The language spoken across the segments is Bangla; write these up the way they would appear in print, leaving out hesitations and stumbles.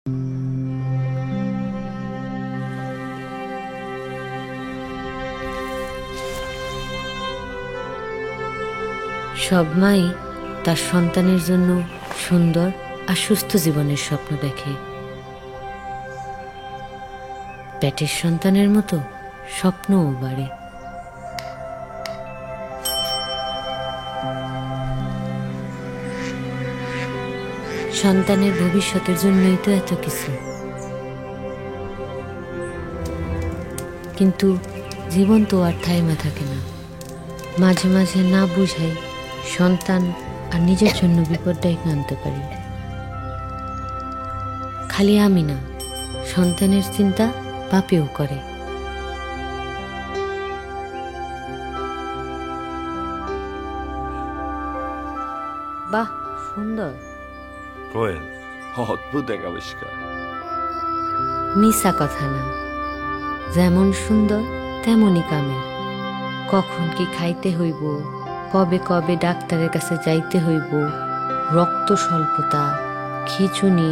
সব মাই তার সন্তানের জন্য সুন্দর আর সুস্থ জীবনের স্বপ্ন দেখে। পেটের সন্তানের মতো স্বপ্নও বাড়ে। সন্তানের ভবিষ্যতের জন্যই তো এত কিছু, কিন্তু জীবন তো আর থাইমা থাকে না। মাঝে মাঝে না বুঝাই সন্তান আর নিজের জন্য বিপদ ডেকে আনতে পারি। খালি আমি না, সন্তানের চিন্তা বাপেও করে। বাহ, সুন্দর। কোয়েল, অদ্ভুত এক আবিষ্কার। মিশা কথা না, যেমন সুন্দর তেমনই কামের। কখন কি খাইতে হইব, কবে কবে ডাক্তারের কাছে যাইতে হইব, রক্ত স্বল্পতা, খিচুনি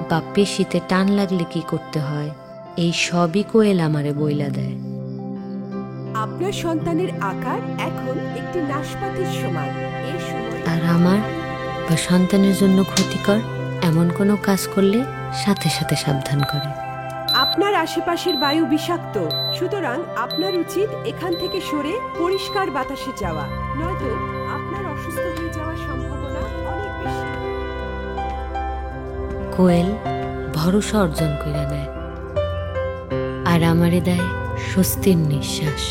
বা পেশিতে টান লাগলে কি করতে হয়, এই সবই কোয়েল আমারে বইলা দেয়। আপনার সন্তানের আকার এখন একটি নাশপাতির সমান। এই সময় আর আমার বা সন্তানের জন্য ক্ষতিকর এমন কোনো কাজ করলে সাথে সাথে সাবধান করে। আপনার আশেপাশের বায়ু বিষাক্ত, সুতরাং আপনার উচিত এখান থেকে সরে পরিষ্কার বাতাসে যাওয়া, নয়তো আপনার অসুস্থ হয়ে যাওয়ার সম্ভাবনা অনেক বেশি। কোয়েল ভরসা অর্জন করে নেয় আর আমারে দেয় স্বস্তির নিঃশ্বাস,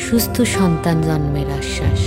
সুস্থ সন্তান জন্মের আশ্বাস।